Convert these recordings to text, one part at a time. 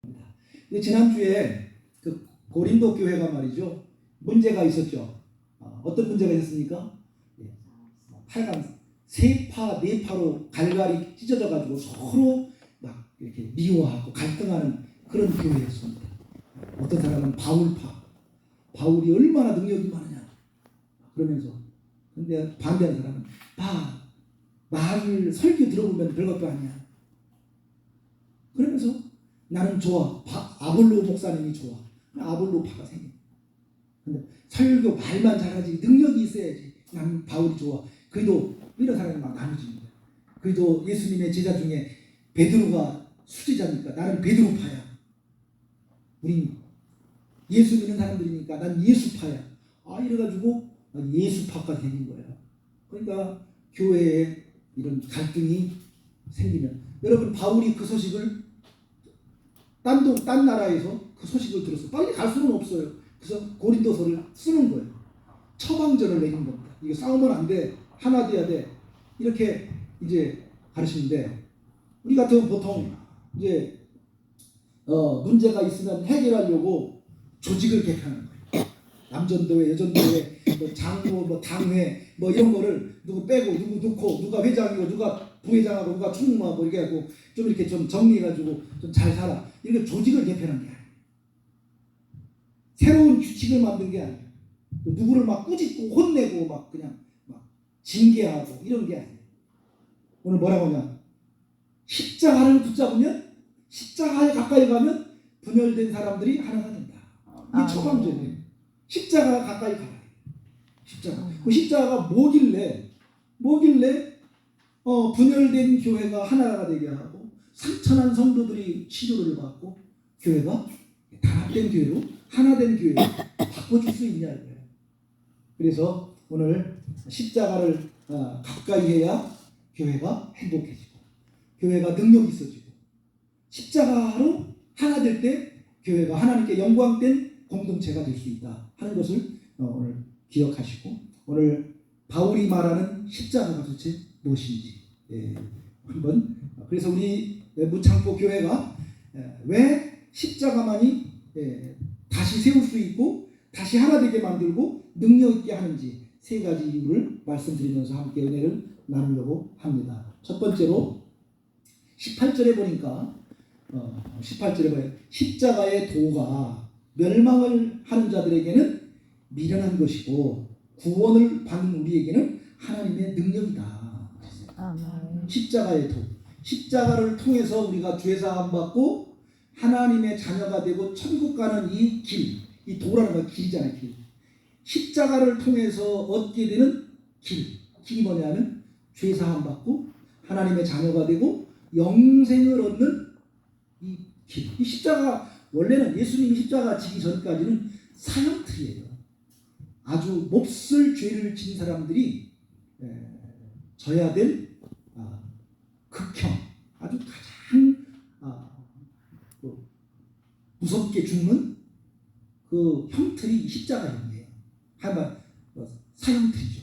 근데 지난주에 그 고린도 교회가 말이죠, 문제가 있었죠. 어떤 문제가 있었습니까? 8강 세파 네파로 갈갈이 찢어져 가지고 서로 막 이렇게 미워하고 갈등하는 그런 교회였습니다. 어떤 사람은 바울파, 바울이 얼마나 능력이 많으냐 그러면서, 근데 반대하는 사람은 말을 설교 들어보면 별것도 아니야 그러면서 나는 좋아. 아볼로 목사님이 좋아. 아볼로파가 생겨. 근데 설교 말만 잘하지 능력이 있어야지. 나는 바울이 좋아. 그래도 이런 사람이 막 나눠집니다. 그래도 예수님의 제자 중에 베드로가 수제자니까 나는 베드로파야. 우린 예수 믿는 사람들이니까 난 예수파야. 이래가지고 예수파가 생긴 거예요. 그러니까 교회에 이런 갈등이 생기면, 여러분 바울이 그 소식을 딴 나라에서 그 소식을 들어서 빨리 갈 수는 없어요. 그래서 고린도서를 쓰는 거예요. 처방전을 내린 겁니다. 이거 싸우면 안 돼. 하나 돼야 돼. 이렇게 이제 가르치는데, 우리 같은 보통 이제 문제가 있으면 해결하려고 조직을 개편하는 거예요. 남전도회, 여전도회, 뭐 장로, 뭐 당회, 뭐 이런 거를 누구 빼고 누구 넣고, 누가 회장이고 누가 부회장하고 누가 총무하고 이렇게 하고 좀 이렇게 좀 정리해가지고 좀 잘 살아. 이렇게 조직을 개편한 게 아니에요. 새로운 규칙을 만든 게 아니에요. 누구를 막 꾸짖고 혼내고 막 그냥 막 징계하고 이런 게 아니에요. 오늘 뭐라고 하냐? 십자가를 붙잡으면, 십자가에 가까이 가면 분열된 사람들이 하나가 된다. 이게 처방전이에요. 십자가 가까이 가라. 십자가. 그 십자가가 뭐길래 분열된 교회가 하나가 되게 하고 상처난 성도들이 치료를 받고 교회가 단합된 교회로, 하나된 교회로 바꿔줄 수 있냐 이거예요. 그래서 오늘 십자가를 가까이 해야 교회가 행복해지고 교회가 능력이 있어지고, 십자가로 하나 될 때 교회가 하나님께 영광된 공동체가 될 수 있다 하는 것을 오늘 기억하시고, 오늘 바울이 말하는 십자가가 도대체 무엇인지 한번, 그래서 우리 무창포 교회가 왜 십자가만이 다시 세울 수 있고 다시 하나 되게 만들고 능력 있게 하는지 세 가지 이유를 말씀드리면서 함께 은혜를 나누려고 합니다. 첫 번째로 18절에 보니까 18절에 보면 십자가의 도가 멸망을 하는 자들에게는 미련한 것이고 구원을 받는 우리에게는 하나님의 능력이다. 십자가의 도, 십자가를 통해서 우리가 죄사함 받고 하나님의 자녀가 되고 천국 가는 이 길, 이 도라는 건 길이잖아요. 길. 십자가를 통해서 얻게 되는 길이 뭐냐면 죄사함 받고 하나님의 자녀가 되고 영생을 얻는 이 길. 이 십자가, 원래는 예수님이 십자가 지기 전까지는 사형틀이에요. 아주 몹쓸 죄를 진 사람들이 져야 될 극형, 아주 가장 무섭게 죽는 그 형틀이 십자가형이에요. 하여간 사형틀이죠.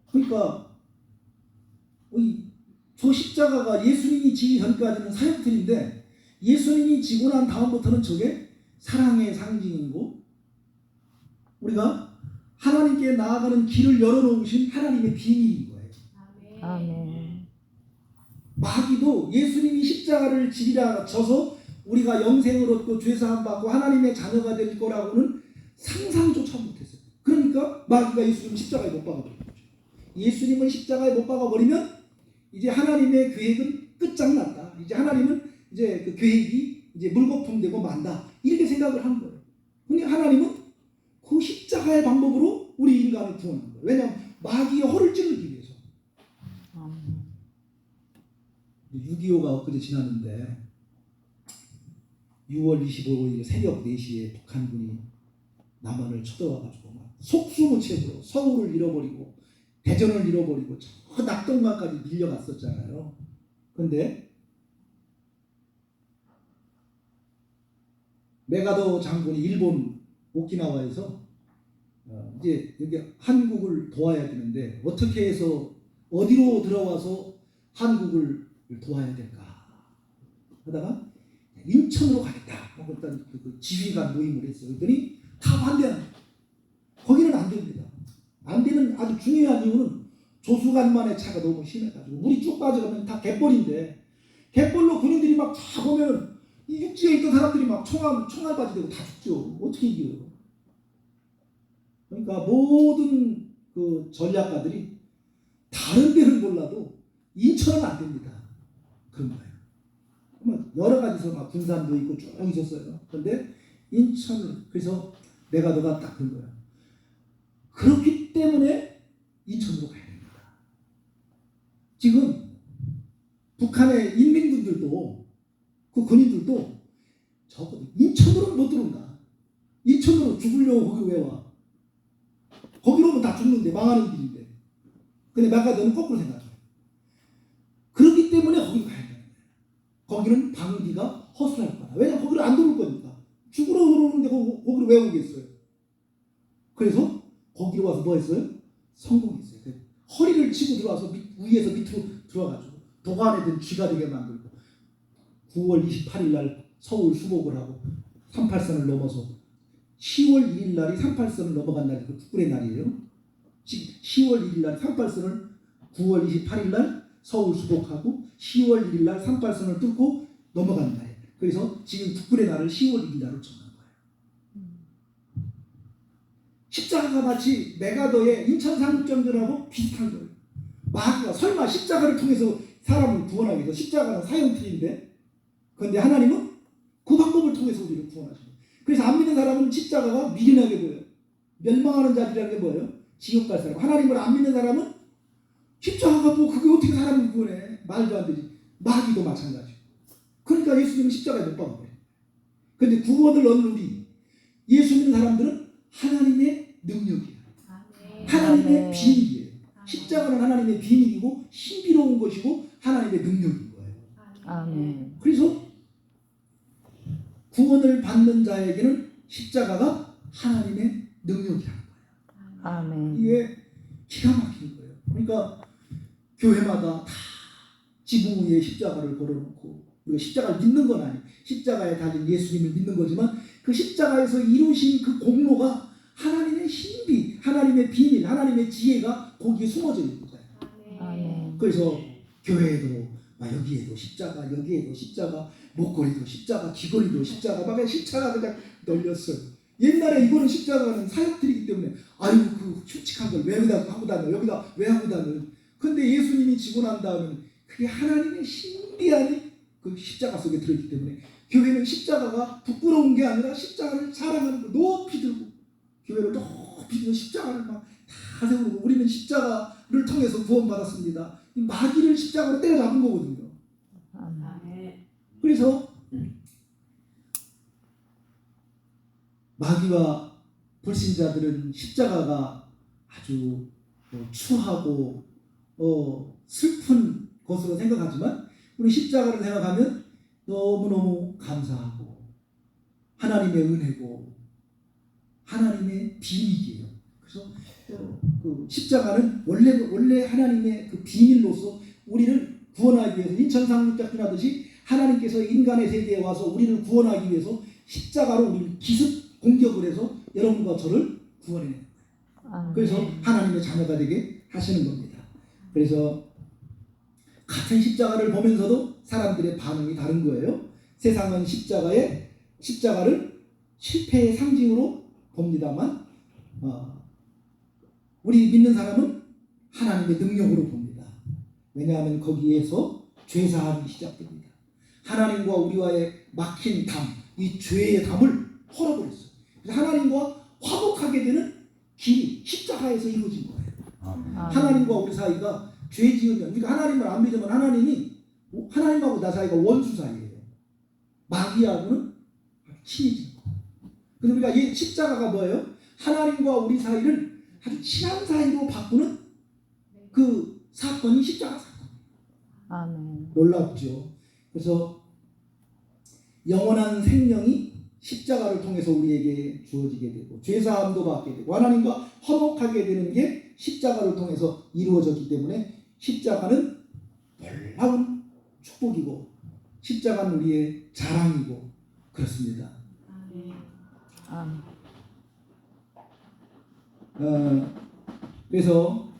그러니까 저 십자가가 예수님이 지기 전까지는 사형틀인데, 예수님이 지고 난 다음부터는 저게 사랑의 상징이고 우리가 하나님께 나아가는 길을 열어놓으신 하나님의 비밀인 거예요. 아멘. 마귀도 예수님이 십자가를 지리라 져서 우리가 영생을 얻고 죄사함 받고 하나님의 자녀가 될 거라고는 상상조차 못했어요. 그러니까 마귀가 예수님을 십자가에 못 박아버린 거죠. 예수님을 십자가에 못 박아버리면 이제 하나님의 계획은 끝장났다. 이제 하나님은 이제 그 계획이 이제 물거품 되고 만다. 이렇게 생각을 한 거예요. 근데 하나님은 그 십자가의 방법으로 우리 인간을 구원한 거예요. 왜냐하면 마귀의 허를 찌르기 위해서. 6.25가 엊그제 지났는데 6월 25일 새벽 4시에 북한군이 남한을 쳐들어와가지고 막 속수무책으로 서울을 잃어버리고 대전을 잃어버리고 저 낙동강까지 밀려갔었잖아요. 근데 메가더 장군이 일본 오키나와에서 이제 여기 한국을 도와야 되는데 어떻게 해서 어디로 들어와서 한국을 도와야 될까 하다가 인천으로 가겠다. 일단 그 지휘관 모임을 했어요. 그랬더니 다 반대하는 거예요. 거기는 안 됩니다. 안 되는 아주 중요한 이유는 조수간만의 차가 너무 심해가지고 물이 쭉 빠져가면 다 갯벌인데 갯벌로 군인들이 막 차 보면은 이 육지에 있던 사람들이 막 총알바지 되고 다 죽죠. 어떻게 이겨요? 그러니까 모든 그 전략가들이 다른 데는 몰라도 인천은 안 됩니다. 그런 거예요. 여러 가지서 막 군산도 있고 쭉 있었어요. 그런데 인천을 그래서 메가더가 딱 그런 거예요. 그렇기 때문에 인천으로 가야 됩니다. 지금 북한의 인민군들도 그 군인들도 적어도 인천으로는 못 들어온다. 인천으로 죽으려고 거기로 왜 와? 거기로 오면 다 죽는데 망하는 길인데. 근데 메가더는 거꾸로 생각해요. 그렇기 때문에 거기로 가야 돼요. 거기는 방위비가 허술할 거다. 왜냐면 거기를 안 들어올 거니까. 죽으러 들어오는데 거기로 왜 오겠어요? 그래서 거기로 와서 뭐 했어요? 성공했어요. 허리를 치고 들어와서 위에서 밑으로 들어와가지고 도관에 든 쥐가 되게 만들고 9월 28일 날 서울 수복을 하고 38선을 넘어서 10월 1일 날이 38선을 넘어간 날이 그 국군의 날이에요. 10월 1일 날 38선을 9월 28일 날 서울 수복하고 10월 1일 날 38선을 뚫고 넘어간 날이에요. 그래서 지금 국군의 날을 10월 1일 날로 정한 거예요. 십자가가 마치 메가더의 인천 상륙전전하고 비슷한 거예요. 마귀가 설마 십자가를 통해서 사람을 구원하기 위해서 십자가는 사형틀인데 그런데 하나님은 그 방법을 통해서 우리를 구원하십니다. 그래서 안 믿는 사람은 십자가가 미련하게 보여요. 멸망하는 자들이라는 게 뭐예요? 지옥 갈 사람. 하나님을 안 믿는 사람은 십자가가 뭐 그게 어떻게 사람을 구원해? 말도 안 되지. 마귀도 마찬가지고. 그러니까 예수님은 십자가에 못 박은 거예요. 그런데 구원을 얻는 우리 예수 믿는 사람들은 하나님의 능력이에요. 하나님의 비밀이에요. 십자가는 하나님의 비밀이고 신비로운 것이고 하나님의 능력인 거예요. 아멘. 그래서 구원을 받는 자에게는 십자가가 하나님의 능력이라는 거예요. 아멘. 이게 기가 막히는 거예요. 그러니까 교회마다 다 지붕 위에 십자가를 걸어놓고 우리가 십자가를 믿는 건 아니에요. 십자가에 달린 예수님을 믿는 거지만 그 십자가에서 이루신 그 공로가 하나님의 신비, 하나님의 비밀, 하나님의 지혜가 거기에 숨어져 있는 거예요. 아멘. 그래서 교회에도 여기에도 십자가, 여기에도 십자가, 목걸이도 십자가, 귀걸이도 십자가, 막 십자가 그냥 널렸어요. 옛날에 이거는 십자가는 사역들이기 때문에 아이고 그 흉측한 걸 왜 여기다 하고 다녀, 여기다 왜 하고 다녀. 근데 예수님이 지고 난 다음에 그게 하나님의 신비한 그 십자가 속에 들어있기 때문에 교회는 십자가가 부끄러운 게 아니라 십자가를 사랑하는 거 높이 들고 교회를 높이 들고 십자가를 막 다 세우고 우리는 십자가를 통해서 구원받았습니다. 이 마귀를 십자가로 때려잡은 거거든요. 그래서 마귀와 불신자들은 십자가가 아주 추하고 슬픈 것으로 생각하지만 우리 십자가를 생각하면 너무너무 감사하고 하나님의 은혜고 하나님의 비밀이에요. 그래서 그 십자가는 원래 하나님의 그 비밀로서 우리를 구원하기 위해서 인천상륙작전 하듯이 하나님께서 인간의 세계에 와서 우리를 구원하기 위해서 십자가로 우리를 기습 공격을 해서 여러분과 저를 구원해내는 거예요. 그래서 하나님의 자녀가 되게 하시는 겁니다. 그래서 같은 십자가를 보면서도 사람들의 반응이 다른 거예요. 세상은 십자가를 실패의 상징으로 봅니다만 우리 믿는 사람은 하나님의 능력으로 봅니다. 왜냐하면 거기에서 죄사함이 시작됩니다. 하나님과 우리와의 막힌 담, 이 죄의 담을 헐어버렸어요. 그래서 하나님과 화목하게 되는 길이 십자가에서 이루어진 거예요. 하나님과 우리 사이가 죄 지으면, 그러니까 하나님을 안 믿으면 하나님하고 나 사이가 원수 사이예요. 마귀하고는 친해지는 거예요. 그래서 우리가 이 십자가가 뭐예요? 하나님과 우리 사이를 아주 친한 사이로 바꾸는 그 사건이 십자가 사건. 아멘. 놀랍죠. 그래서 영원한 생명이 십자가를 통해서 우리에게 주어지게 되고 죄사함도 받게 되고 하나님과 화목하게 되는 게 십자가를 통해서 이루어졌기 때문에 십자가는 놀라운 축복이고 십자가는 우리의 자랑이고 그렇습니다. 아멘. 그래서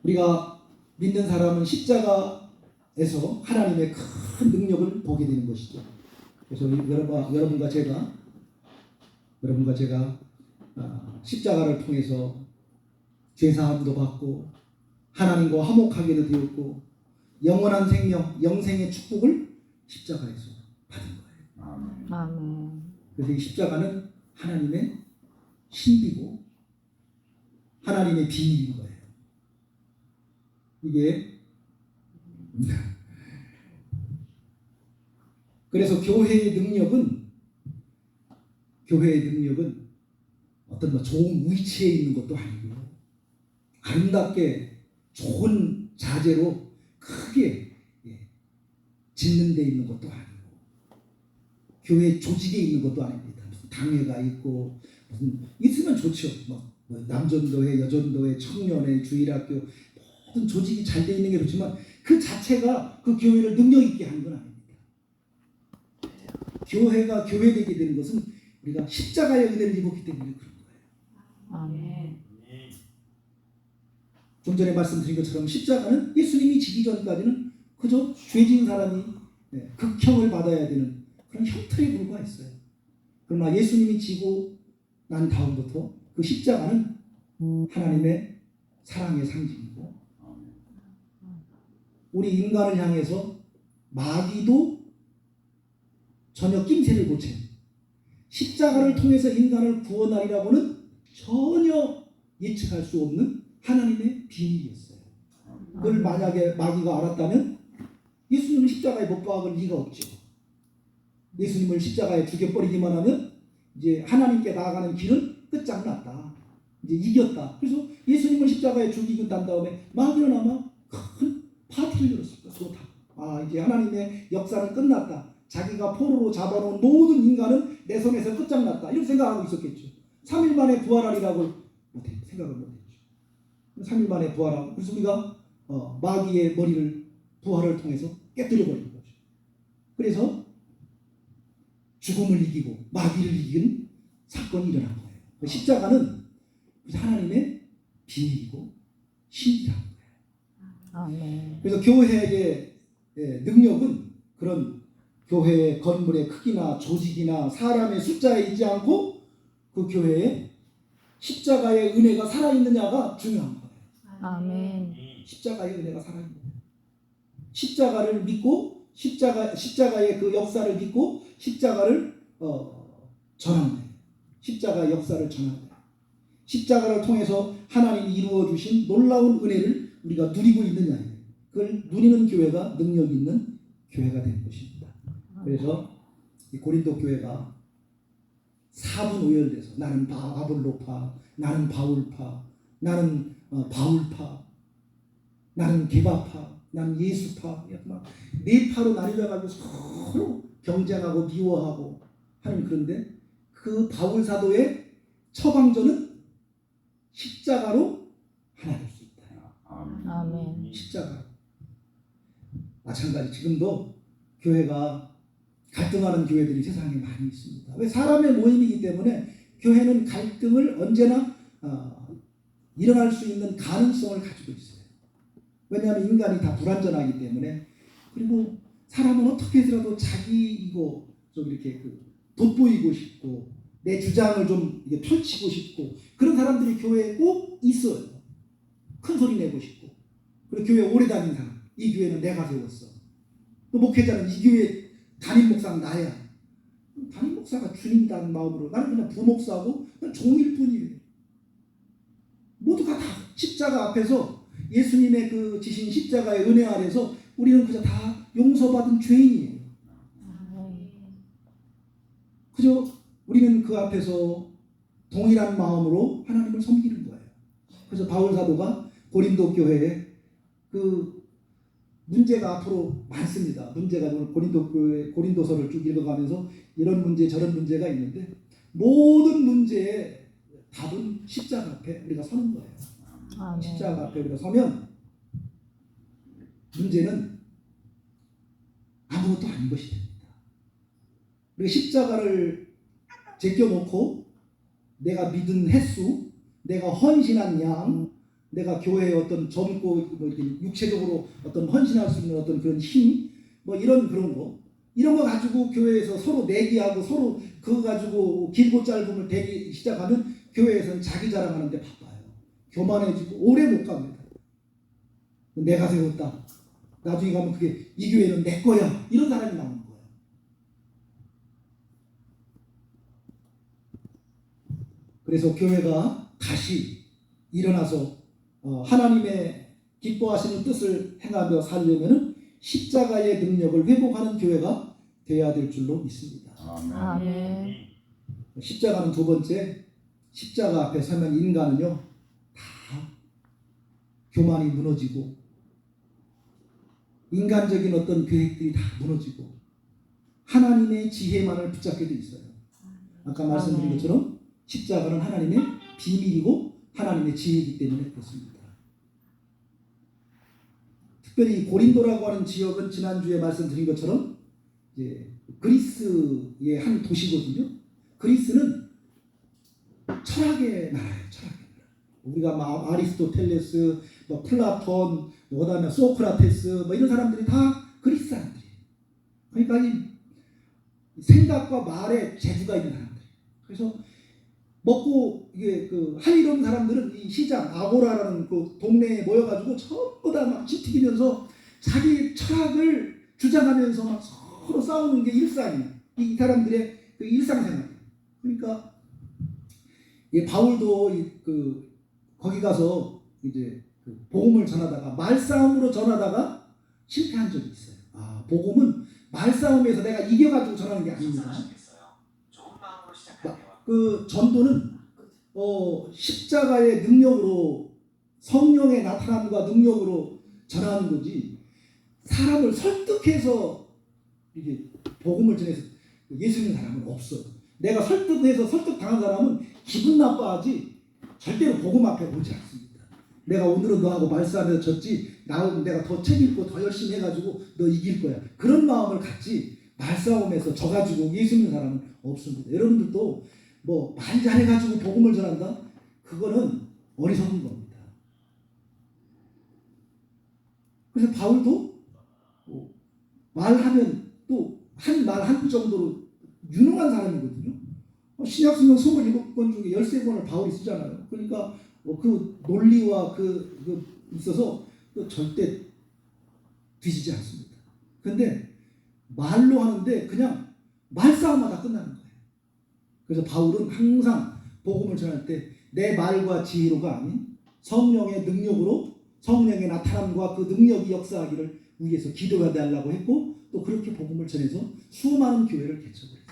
우리가 믿는 사람은 십자가에서 하나님의 큰 능력을 보게 되는 것이죠. 그래서 여러분과 제가 십자가를 통해서 죄사함도 받고 하나님과 화목하게도 되었고 영원한 생명, 영생의 축복을 십자가에서 받은 거예요. 아멘. 그래서 이 십자가는 하나님의 신비고 하나님의 비밀인 거예요. 이게 그래서 교회의 능력은 어떤 좋은 위치에 있는 것도 아니고요. 아름답게 좋은 자재로 크게 짓는 데 있는 것도 아니고 교회 조직에 있는 것도 아닙니다. 무슨 당회가 있고 무슨 있으면 좋죠. 뭐 남전도회, 여전도회, 청년회, 주일학교 모든 조직이 잘 돼 있는 게 좋지만 그 자체가 그 교회를 능력 있게 하는 건 아닙니다. 교회가 교회되게 되는 것은 우리가 십자가의 은혜를 입었기 때문에 그런 거예요. 아멘. 좀 전에 말씀드린 것처럼 십자가는 예수님이 지기 전까지는 그저 죄진 사람이 극형을 받아야 되는 그런 형틀에 불과했어요. 그러나 예수님이 지고 난 다음부터 그 십자가는 하나님의 사랑의 상징이고 우리 인간을 향해서 마귀도 전혀 낌새를 못 채 십자가를 통해서 인간을 구원하리라고는 전혀 예측할 수 없는 하나님의 비밀이었어요. 그걸 만약에 마귀가 알았다면 예수님을 십자가에 못 박을 리가 없죠. 예수님을 십자가에 죽여버리기만 하면 이제 하나님께 나아가는 길은 끝장났다. 이제 이겼다. 그래서 예수님을 십자가에 죽이고 난 다음에 마귀는 아마 큰 파티를 열었을 거예요. 이제 하나님의 역사는 끝났다. 자기가 포로로 잡아놓은 모든 인간은 내 손에서 끝장났다. 이렇게 생각하고 있었겠죠. 3일 만에 부활하리라고 생각을 못했죠. 3일 만에 부활하고 그래서 우리가 마귀의 머리를 부활을 통해서 깨뜨려버리는 거죠. 그래서 죽음을 이기고 마귀를 이긴 사건이 일어난 거예요. 십자가는 하나님의 비밀이고 신이라는 거예요. 아멘. 그래서 교회의 능력은 그런 교회의 건물의 크기나 조직이나 사람의 숫자에 있지 않고 그 교회에 십자가의 은혜가 살아있느냐가 중요한 거예요. 아멘. 십자가의 은혜가 살아있는 거예요. 십자가를 믿고 십자가의 그 역사를 믿고 십자가를 전하는 거예요. 십자가의 역사를 전하는 거예요. 십자가를 통해서 하나님이 이루어 주신 놀라운 은혜를 우리가 누리고 있느냐, 그걸 누리는 교회가 능력 있는 교회가 되는 것입니다. 그래서 이 고린도 교회가 4분 오열돼서 나는 아볼로파, 나는 바울파, 나는 바울파, 나는 게바파, 나는 예수파, 막 네 파로 나뉘어가지고 서로 경쟁하고 미워하고 하는, 그런데 그 바울 사도의 처방전은 십자가로 하나 될 수 있다. 아멘. 십자가. 마찬가지 지금도 교회가 갈등하는 교회들이 세상에 많이 있습니다. 왜? 사람의 모임이기 때문에 교회는 갈등을 언제나 일어날 수 있는 가능성을 가지고 있어요. 왜냐하면 인간이 다 불완전하기 때문에. 그리고 사람은 어떻게 해서라도 자기이고 좀 이렇게 돋보이고 싶고 내 주장을 좀 이게 펼치고 싶고 그런 사람들이 교회에 꼭 있어요. 큰 소리 내고 싶고. 그리고 교회 오래 다닌 사람, 이 교회는 내가 세웠어. 또 목회자는 이 교회 담임 목사는 나야. 담임 목사가 주님이라는 마음으로 나는 그냥 부목사고 그냥 종일 뿐이에요. 모두가 다 십자가 앞에서 예수님의 그 지신 십자가의 은혜 아래서 우리는 그저 다 용서받은 죄인이에요. 그저 우리는 그 앞에서 동일한 마음으로 하나님을 섬기는 거예요. 그래서 바울 사도가 고린도 교회에 그 문제가 앞으로 많습니다. 문제가 오늘 고린도서를 쭉 읽어가면서 이런 문제 저런 문제가 있는데 모든 문제의 답은 십자가 앞에 우리가 서는 거예요. 아멘. 십자가 앞에 우리가 서면 문제는 아무것도 아닌 것이 됩니다. 그리고 십자가를 제껴놓고 내가 믿은 횟수, 내가 헌신한 양, 내가 교회에 어떤 젊고 뭐 이렇게 육체적으로 어떤 헌신할 수 있는 어떤 그런 힘, 뭐 그런 거 이런 거 가지고 교회에서 서로 내기하고 서로 그거 가지고 길고 짧음을 대기 시작하면 교회에서는 자기 자랑하는데 바빠요. 교만해지고 오래 못 갑니다. 내가 세웠다. 나중에 가면 그게 이 교회는 내 거야. 이런 사람이 나오는 거예요. 그래서 교회가 다시 일어나서 하나님의 기뻐하시는 뜻을 행하며 살려면 십자가의 능력을 회복하는 교회가 되어야 될 줄로 믿습니다. 아멘. 십자가는 두 번째, 십자가 앞에 서면 인간은요 다 교만이 무너지고 인간적인 어떤 계획들이 다 무너지고 하나님의 지혜만을 붙잡게 돼 있어요. 아까 말씀드린 것처럼 십자가는 하나님의 비밀이고 하나님의 지혜이기 때문에 그렇습니다. 특별히 고린도라고 하는 지역은 지난주에 말씀드린 것처럼 이제 그리스의 한 도시거든요. 그리스는 철학의 나라예요. 철학의 나라. 우리가 막 아리스토텔레스, 뭐 플라톤, 뭐 그다음에 소크라테스, 뭐 이런 사람들이 다 그리스 사람들이에요. 그러니까 이 생각과 말에 재주가 있는 사람들. 그래서 먹고 이게 할 일 없는 사람들은 이 시장 아고라라는 그 동네에 모여가지고 전부 다 막 지튀기면서 자기 철학을 주장하면서 막 서로 싸우는 게 일상이에요. 이 사람들의 그 일상생활. 그러니까 이 바울도 거기 가서 이제 복음을 전하다가 말싸움으로 전하다가 실패한 적이 있어요. 아, 복음은 말싸움에서 내가 이겨가지고 전하는 게 아닙니다. 그 전도는 십자가의 능력으로 성령의 나타남과 능력으로 전하는 거지 사람을 설득해서 이게 복음을 전해서 예수 믿는 사람은 없어요. 내가 설득해서 설득당한 사람은 기분 나빠하지 절대로 복음 앞에 오지 않습니다. 내가 오늘은 너하고 말싸움에서 졌지 내가 더 책 읽고 더 열심히 해가지고 너 이길 거야. 그런 마음을 갖지 말싸움에서 져가지고 예수 믿는 사람은 없습니다. 여러분들도 뭐 말 잘해가지고 복음을 전한다? 그거는 어리석은 겁니다. 그래서 바울도 말하면 또 한 말 한 정도로 유능한 사람이거든요. 신약성경 27권 중에 13권을 바울이 쓰잖아요. 그러니까 그 논리와 있어서 절대 뒤지지 않습니다. 근데 말로 하는데 그냥 말싸움마다 끝나는 거예요. 그래서 바울은 항상 복음을 전할 때 내 말과 지혜로가 아닌 성령의 능력으로 성령의 나타남과 그 능력이 역사하기를 위해서 기도해 달라고 했고 또 그렇게 복음을 전해서 수많은 교회를 개척을 했어요.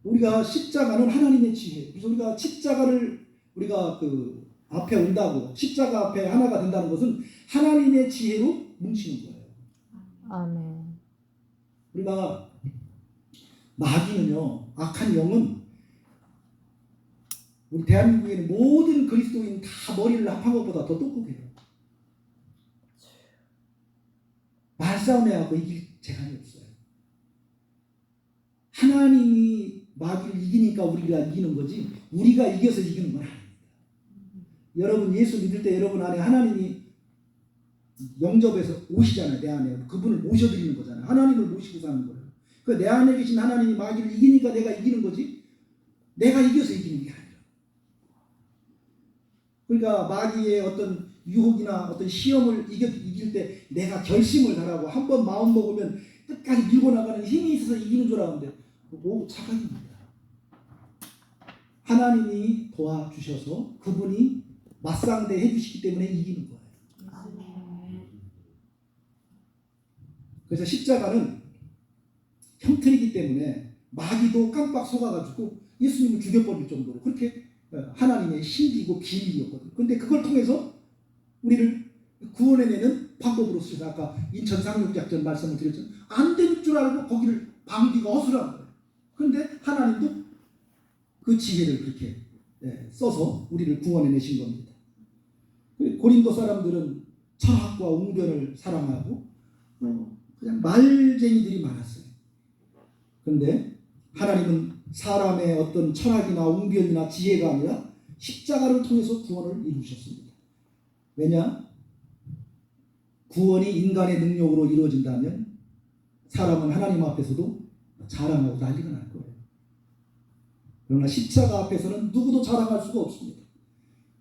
우리가 십자가는 하나님의 지혜. 그래서 우리가 십자가를 우리가 앞에 온다고 십자가 앞에 하나가 된다는 것은 하나님의 지혜로 뭉치는 거예요. 아멘. 우리가 마귀는요, 악한 영은 우리 대한민국에 있는 모든 그리스도인 다 머리를 합한 것보다 더 똑똑해요. 말싸움해하고 이길 재간이 없어요. 하나님이 마귀를 이기니까 우리가 이기는 거지 우리가 이겨서 이기는 건 아닙니다. 여러분 예수 믿을 때 여러분 안에 하나님이 영접해서 오시잖아요. 내 안에 그분을 모셔드리는 거잖아요. 하나님을 모시고 사는 거예요. 내 안에 계신 하나님이 마귀를 이기니까 내가 이기는 거지 내가 이겨서 이기는 게 아니라. 그러니까 마귀의 어떤 유혹이나 어떤 시험을 이길 때 내가 결심을 잘하고 한번 마음 먹으면 끝까지 밀고 나가는 힘이 있어서 이기는 줄 알았는데 착각입니다. 하나님이 도와주셔서 그분이 맞상대 해주시기 때문에 이기는 거예요. 그래서 십자가는 형틀이기 때문에 마귀도 깜빡 속아가지고 예수님을 죽여버릴 정도로 그렇게 하나님의 신비고 비밀이었거든요. 그런데 그걸 통해서 우리를 구원해내는 방법으로 쓰셔서 아까 인천 상륙작전 말씀을 드렸잖아요. 안 될 줄 알고 거기를 방비가 허술한 거예요. 그런데 하나님도 그 지혜를 그렇게 써서 우리를 구원해내신 겁니다. 고린도 사람들은 철학과 웅변을 사랑하고 그냥 말쟁이들이 많았어요. 그런데 하나님은 사람의 어떤 철학이나 웅변이나 지혜가 아니라 십자가를 통해서 구원을 이루셨습니다. 왜냐? 구원이 인간의 능력으로 이루어진다면 사람은 하나님 앞에서도 자랑하고 난리가 날 거예요. 그러나 십자가 앞에서는 누구도 자랑할 수가 없습니다.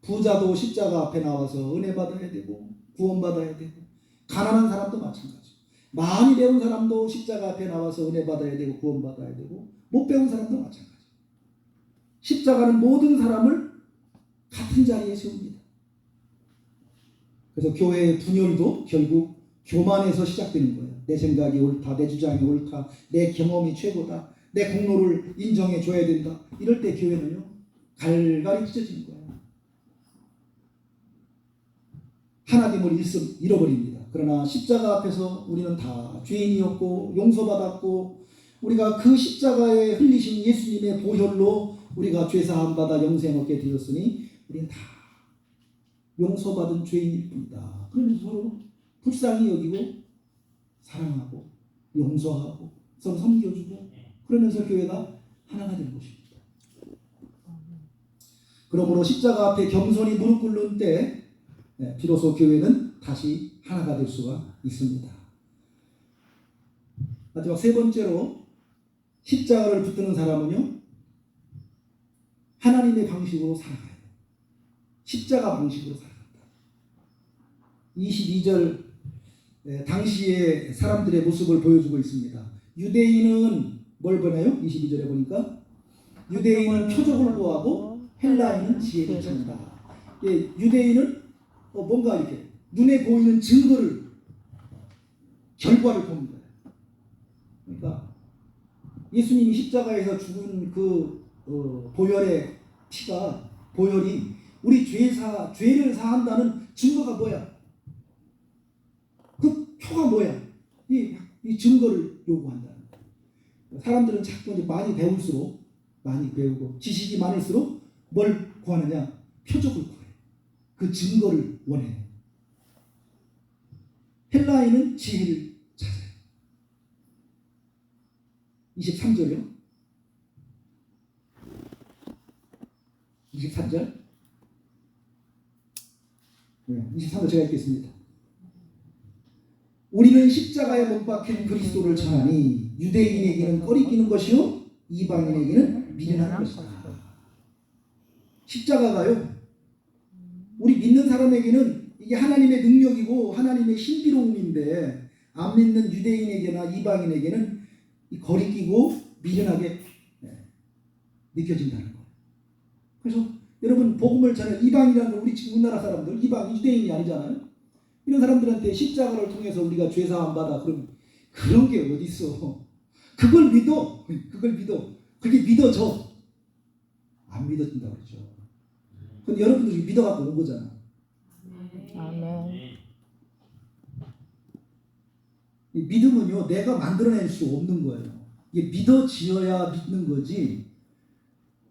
부자도 십자가 앞에 나와서 은혜 받아야 되고 구원 받아야 되고, 가난한 사람도 마찬가지. 많이 배운 사람도 십자가 앞에 나와서 은혜 받아야 되고 구원 받아야 되고, 못 배운 사람도 마찬가지. 십자가는 모든 사람을 같은 자리에 세웁니다. 그래서 교회의 분열도 결국 교만에서 시작되는 거예요. 내 생각이 옳다, 내 주장이 옳다, 내 경험이 최고다, 내 공로를 인정해 줘야 된다. 이럴 때 교회는요 갈갈이 찢어지는 거예요. 하나님을 잃어버립니다. 그러나 십자가 앞에서 우리는 다 죄인이었고 용서받았고, 우리가 그 십자가에 흘리신 예수님의 보혈로 우리가 죄사함 받아 영생 얻게 되었으니 우리는 다 용서받은 죄인일 뿐이다. 그러면서 서로 불쌍히 여기고 사랑하고 용서하고 서로 섬겨주고, 그러면서 교회가 하나가 되는 것입니다. 그러므로 십자가 앞에 겸손히 무릎 꿇는 때 비로소 교회는 다시 하나가 될 수가 있습니다. 마지막 세 번째로, 십자가를 붙드는 사람은요 하나님의 방식으로 살아가요. 십자가 방식으로 살아간다. 22절 당시의 사람들의 모습을 보여주고 있습니다. 유대인은 뭘 보나요? 22절에 보니까 유대인은 표적을 구하고 헬라인은 지혜를 찾는다. 유대인은 뭔가 이렇게 눈에 보이는 증거를, 결과를 봅니다. 그러니까 예수님이 십자가에서 죽은 그 보혈의 피가, 보혈이 우리 죄를 사한다는 증거가 뭐야? 그 표가 뭐야? 이 증거를 요구한다는 거예요. 사람들은 자꾸 이제 많이 배울수록, 많이 배우고 지식이 많을수록 뭘 구하느냐? 표적을 구해요. 그 증거를 원해요. 헬라인은 지혜를 찾아요. 23절이요. 23절. 23절 제가 읽겠습니다. 우리는 십자가에 못 박힌 그리스도를 전하니 유대인에게는 꺼리끼는 것이요 이방인에게는 미련한 것이다. 십자가가요, 우리 믿는 사람에게는 이게 하나님의 능력이고 하나님의 신비로움인데, 안 믿는 유대인에게나 이방인에게는 거리끼고 미련하게 느껴진다는 거예요. 그래서 여러분, 복음을 전해, 이방이라는 건 우리 지금 우리나라 사람들, 이방, 유대인이 아니잖아요. 이런 사람들한테 십자가를 통해서 우리가 죄사함 받아, 그러면 그런 게 어디 있어? 그걸 믿어. 그게 믿어져. 안 믿어진다고 그러죠. 근데 여러분들이 믿어갖고 온 거잖아. 아멘. 이 믿음은요 내가 만들어낼 수 없는 거예요. 이게 믿어지어야 믿는 거지,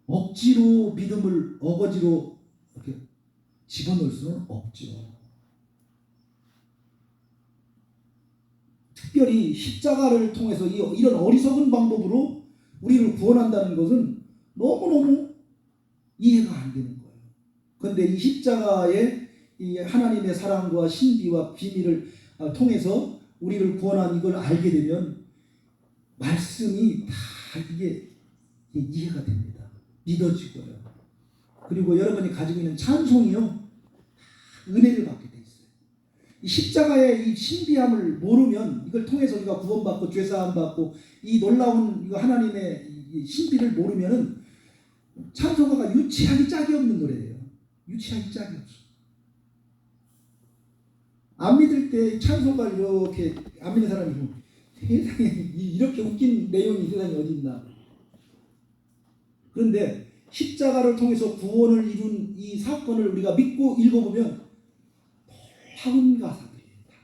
억지로 믿음을 어거지로 이렇게 집어넣을 수는 없죠. 특별히 십자가를 통해서 이런 어리석은 방법으로 우리를 구원한다는 것은 너무너무 이해가 안 되는 거예요. 그런데 이 십자가의 이 하나님의 사랑과 신비와 비밀을 통해서 우리를 구원한 이걸 알게 되면 말씀이 다 이게 이해가 됩니다. 믿어지고요. 그리고 여러분이 가지고 있는 찬송이요, 은혜를 받게 돼 있어요. 이 십자가의 이 신비함을 모르면, 이걸 통해서 우리가 구원받고 죄사함 받고 이 놀라운 이거 하나님의 이 신비를 모르면은 찬송가가 유치하기 짝이 없는 노래예요. 유치하기 짝이 없어. 안 믿을 때 찬송가를 이렇게 안 믿는 사람이 세상에 이렇게 웃긴 내용이 세상에 어디 있나. 그런데 십자가를 통해서 구원을 이룬 이 사건을 우리가 믿고 읽어보면 놀라운 가사들입니다.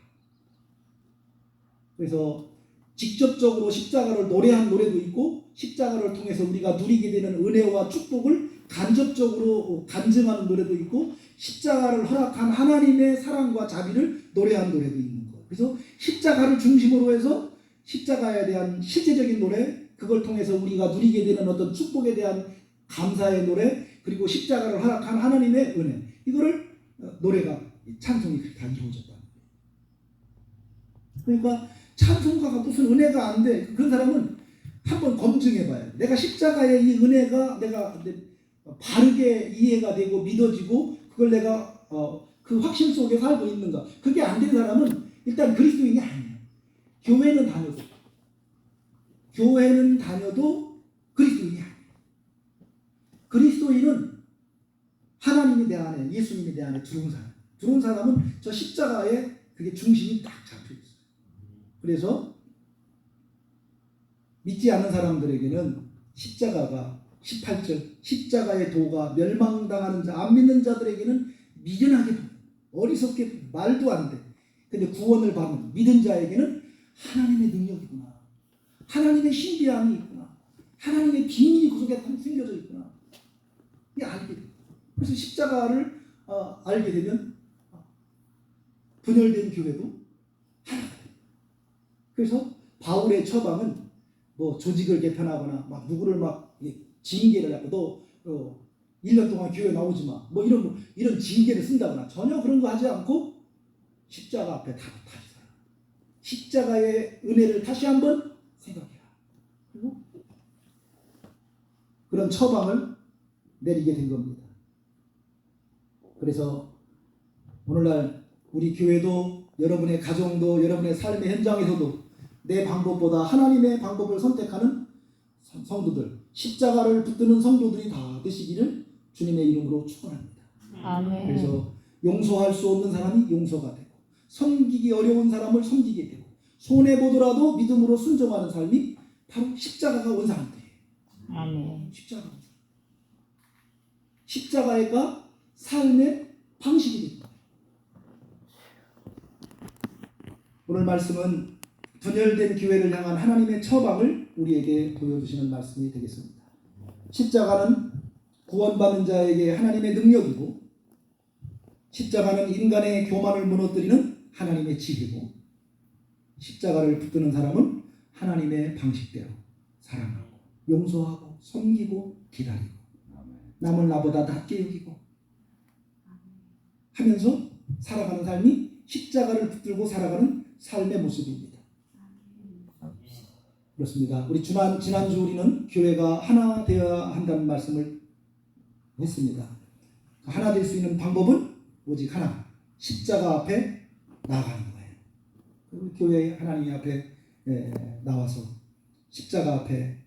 그래서 직접적으로 십자가를 노래한 노래도 있고, 십자가를 통해서 우리가 누리게 되는 은혜와 축복을 간접적으로 간증하는 노래도 있고, 십자가를 허락한 하나님의 사랑과 자비를 노래한 노래도 있는 거예요. 그래서 십자가를 중심으로 해서 십자가에 대한 실제적인 노래, 그걸 통해서 우리가 누리게 되는 어떤 축복에 대한 감사의 노래, 그리고 십자가를 허락한 하나님의 은혜, 이거를 노래가, 찬송이 그렇게 다 이루어졌다. 그러니까 찬송가가 무슨 은혜가 안 돼. 그런 사람은 한번 검증해봐야 돼. 내가 십자가의 이 은혜가 내가 바르게 이해가 되고 믿어지고 그걸 내가 그 확신 속에 살고 있는가. 그게 안 된 사람은 일단 그리스도인이 아니에요. 교회는 다녀도 그리스도인이 아니에요. 그리스도인은 하나님이 내 안에, 예수님이 내 안에 들어온 사람은 저 십자가에 그게 중심이 딱 잡혀 있어요. 그래서 믿지 않는 사람들에게는 십자가가 18절, 십자가의 도가 멸망당하는 자, 안 믿는 자들에게는 미련하게, 어리석게, 말도 안 돼. 근데 구원을 받는 믿은 자에게는 하나님의 능력이구나, 하나님의 신비함이 있구나, 하나님의 비밀이 그 속에 숨겨져 있구나, 이게 알게 돼. 그래서 십자가를 알게 되면 분열된 교회도 하나가 돼. 그래서 바울의 처방은 뭐 조직을 개편하거나 막 누구를 막 징계를 하고 너 1년 동안 교회 나오지 마, 뭐 이런 징계를 쓴다거나 전혀 그런 거 하지 않고 십자가 앞에 다시 서라. 십자가의 은혜를 다시 한번 생각해라. 그리고 그런 처방을 내리게 된 겁니다. 그래서 오늘날 우리 교회도, 여러분의 가정도, 여러분의 삶의 현장에서도 내 방법보다 하나님의 방법을 선택하는 성도들, 십자가를 붙드는 성도들이 다 되시기를 주님의 이름으로 축원합니다. 아멘. 그래서 용서할 수 없는 사람이 용서가 되고, 섬기기 어려운 사람을 섬기게 되고, 손해 보더라도 믿음으로 순종하는 삶이 바로 십자가가 원상한 때예요. 아멘. 십자가가 삶의 방식이 됩니다. 오늘 말씀은 분열된 교회를 향한 하나님의 처방을 우리에게 보여주시는 말씀이 되겠습니다. 십자가는 구원받는 자에게 하나님의 능력이고, 십자가는 인간의 교만을 무너뜨리는 하나님의 지혜고, 십자가를 붙드는 사람은 하나님의 방식대로 사랑하고 용서하고 섬기고 기다리고 남을 나보다 낮게 여기고 하면서 살아가는 삶이 십자가를 붙들고 살아가는 삶의 모습입니다. 그렇습니다. 우리 지난주 우리는 교회가 하나 되어야 한다는 말씀을 했습니다. 하나 될 수 있는 방법은 오직 하나, 십자가 앞에 나아가는 거예요. 그리고 교회 하나님 앞에 나와서 십자가 앞에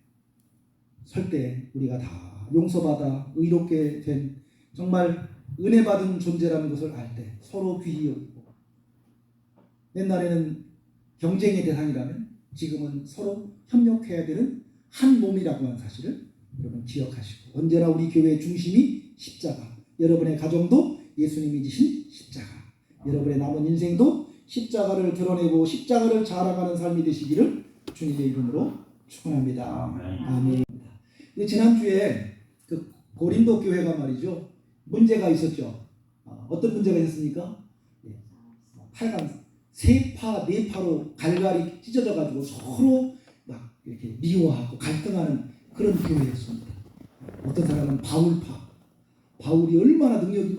설 때 우리가 다 용서받아 의롭게 된 정말 은혜 받은 존재라는 것을 알 때 서로 귀히 여기고, 옛날에는 경쟁의 대상이라면 지금은 서로 협력해야 되는 한 몸이라고 하는 사실을 여러분 기억하시고, 언제나 우리 교회의 중심이 십자가, 여러분의 가정도 예수님이 지신 십자가, 여러분의 남은 인생도 십자가를 드러내고 십자가를 자랑하는 삶이 되시기를 주님의 이름으로 축원합니다. 아멘. 지난주에 그 고린도 교회가 말이죠, 문제가 있었죠. 어떤 문제가 있었습니까? 8강 세파 네파로 갈갈이 찢어져 가지고 서로 막 이렇게 미워하고 갈등하는 그런 교회였습니다. 어떤 사람은 바울파, 바울이 얼마나 능력이 많은지